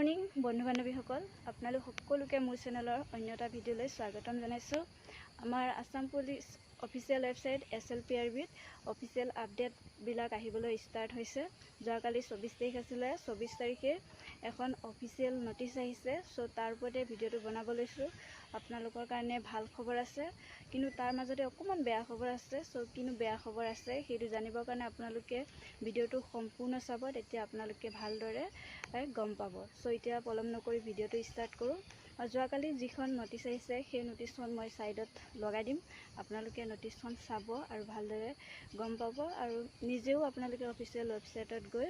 Morning বন্ধু বান্ধৱীসকল, আপোনালোক সকলোকে মোৰ চেনেলৰ অন্য এটা ভিডিঅ'লৈ স্বাগতম জনাইছোঁ। আমাৰ আসাম পুলিচ অফিচিয়েল ৱেবছাইট SLPRBত অফিচিয়েল আপডেটবিলাক আহিবলৈ ষ্টাৰ্ট হৈছে। যোৱাকালি 24 তাৰিখ আছিলে, 24 তাৰিখে এখন অফিচিয়েল নটিচ আহিছে। চ' তাৰ ওপৰতে ভিডিঅ'টো বনাব লৈছোঁ। আপোনালোকৰ কাৰণে ভাল খবৰ আছে, কিন্তু তাৰ মাজতে অকণমান বেয়া খবৰ আছে। চ' কিনো বেয়া খবৰ আছে সেইটো জানিবৰ কাৰণে আপোনালোকে ভিডিঅ'টো সম্পূৰ্ণ চাব, তেতিয়া আপোনালোকে ভালদৰে গম পাব। চ' এতিয়া পলম নকৰি ভিডিঅ'টো ষ্টাৰ্ট কৰোঁ। যোৱাকালি যিখন নটিচ আহিছে সেই নটিচখন মই ছাইডত লগাই দিম। আপোনালোকে নটিচখন চাব আৰু ভালদৰে গম পাব, আৰু নিজেও আপোনালোকে অফিচিয়েল ৱেবছাইটত গৈ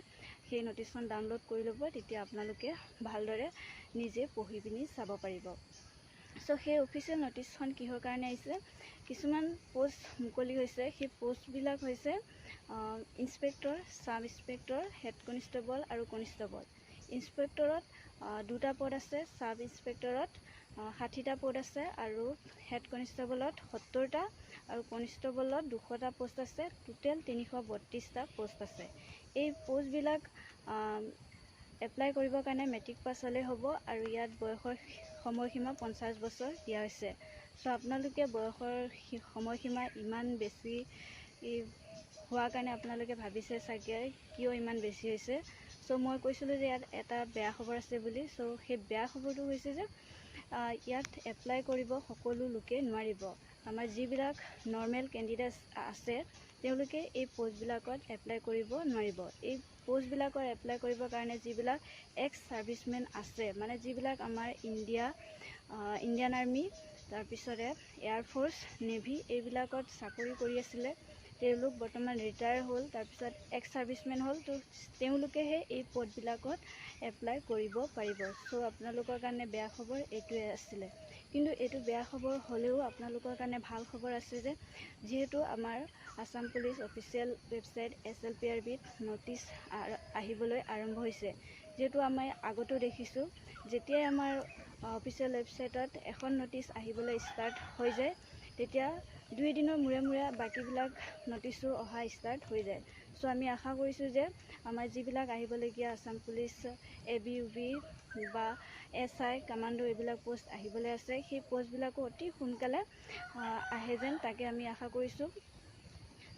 সেই নটিচখন ডাউনলোড কৰি ল'ব। তেতিয়া আপোনালোকে ভালদৰে নিজে পঢ়ি পিনি চাব পাৰিব। চ' সেই অফিচিয়েল নটিচখন কিহৰ কাৰণে আহিছে, কিছুমান পোষ্ট মুকলি হৈছে। সেই পোষ্টবিলাক হৈছে inspector, sub inspector, head constable আৰু কনষ্টেবল। ইন্সপেক্টৰত 2টা পদ আছে, ছাব ইন্সপেক্টৰত 60টা পদ আছে, আৰু হেড কনষ্টেবলত 70টা আৰু কনষ্টেবলত 200টা পোষ্ট আছে। টোটেল 332টা পোষ্ট আছে। এই পোষ্টবিলাক এপ্লাই কৰিবৰ কাৰণে মেট্ৰিক পাছ হ'লেই হ'ব, আৰু ইয়াত বয়সৰ সময়সীমা 50 বছৰ দিয়া হৈছে। চ' আপোনালোকে বয়সৰ সময়সীমা ইমান বেছি হোৱাৰ কাৰণে আপোনালোকে ভাবিছে চাগে কিয় ইমান বেছি হৈছে। চ' মই কৈছিলোঁ যে ইয়াত এটা বেয়া খবৰ আছে বুলি। চ' সেই বেয়া খবৰটো হৈছে যে ইয়াত এপ্লাই কৰিব সকলো লোকে নোৱাৰিব। আমাৰ যিবিলাক নৰ্মেল কেণ্ডিডেট আছে তেওঁলোকে এই পোষ্টবিলাকত এপ্লাই কৰিব নোৱাৰিব। এই পোষ্টবিলাকৰ এপ্লাই কৰিবৰ কাৰণে যিবিলাক এক্স ছাৰ্ভিচমেন আছে, মানে যিবিলাক আমাৰ ইণ্ডিয়ান আৰ্মি, তাৰপিছতে এয়াৰফ'ৰ্চ, নেভি এইবিলাকত চাকৰি কৰি আছিলে, তেওঁলোক বৰ্তমান ৰিটায়াৰ হ'ল, তাৰপিছত এক্স ছাৰ্ভিচমেন হ'ল। তো তেওঁলোকেহে এই পদবিলাকত এপ্লাই কৰিব পাৰিব। চ' আপোনালোকৰ কাৰণে বেয়া খবৰ এইটোৱে আছিলে। কিন্তু এইটো বেয়া খবৰ হ'লেও আপোনালোকৰ কাৰণে ভাল খবৰ আছে যে যিহেতু আমাৰ আসাম পুলিচ অফিচিয়েল ৱেবছাইট SLPRBত নটিচ আহিবলৈ আৰম্ভ হৈছে। যিহেতু আমি আগতো দেখিছোঁ, যেতিয়াই আমাৰ অফিচিয়েল ৱেবছাইটত এখন নটিচ আহিবলৈ ষ্টাৰ্ট হৈ যায়, তেতিয়া 2 দিনৰ মূৰে মূৰে বাকীবিলাক নটিচো অহা ষ্টাৰ্ট হৈ যায়। চ' আমি আশা কৰিছোঁ যে আমাৰ যিবিলাক আহিবলগীয়া আসাম পুলিচ ABUB বা SI, কামাণ্ডো এইবিলাক পোষ্ট আহিবলৈ আছে, সেই পোষ্টবিলাকো অতি সোনকালে আহে যেন তাকে আমি আশা কৰিছোঁ।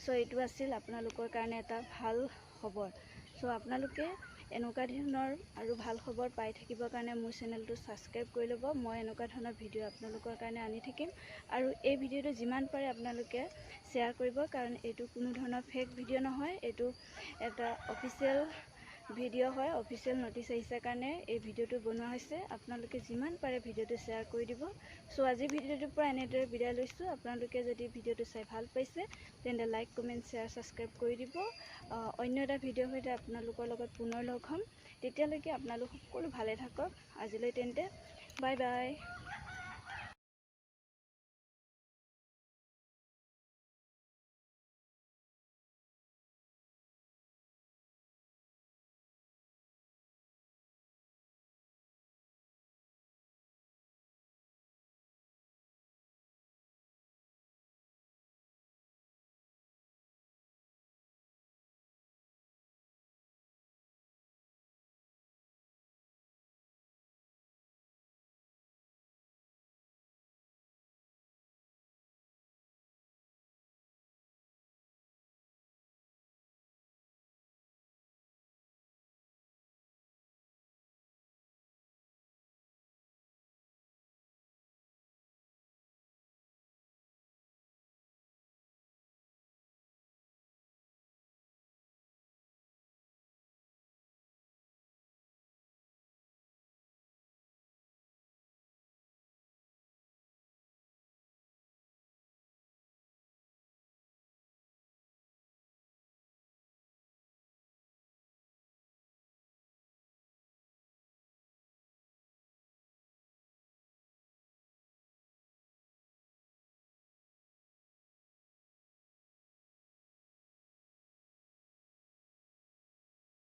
চ' এইটো আছিল আপোনালোকৰ কাৰণে এটা ভাল খবৰ। চ' আপোনালোকে এনেকুৱা ধৰণৰ আৰু ভাল খবৰ পাই থাকিবৰ কাৰণে মোৰ চেনেলটো ছাবস্ক্ৰাইব কৰি ল'ব। মই এনেকুৱা ধৰণৰ ভিডিঅ' আপোনালোকৰ কাৰণে আনি থাকিম, আৰু এই ভিডিঅ'টো যিমান পাৰে আপোনালোকে শ্বেয়াৰ কৰিব, কাৰণ এইটো কোনো ধৰণৰ ফেক ভিডিঅ' নহয়, এইটো এটা অফিচিয়েল ভিডিঅ' হয়। অফিচিয়েল নটিচ আহিছে কাৰণে এই ভিডিঅ'টো বনোৱা হৈছে। আপোনালোকে যিমান পাৰে ভিডিঅ'টো শ্বেয়াৰ কৰি দিব। চ' আজিৰ ভিডিঅ'টোৰ পৰা এনেদৰে বিদায় লৈছোঁ। আপোনালোকে যদি ভিডিঅ'টো চাই ভাল পাইছে তেন্তে লাইক, কমেণ্ট, শ্বেয়াৰ, ছাবস্ক্ৰাইব কৰি দিব। অন্য এটা ভিডিঅ'ৰ সৈতে আপোনালোকৰ লগত পুনৰ লগ হ'ম। তেতিয়ালৈকে আপোনালোক সকলো ভালে থাকক। আজিলৈ তেন্তে বাই বাই।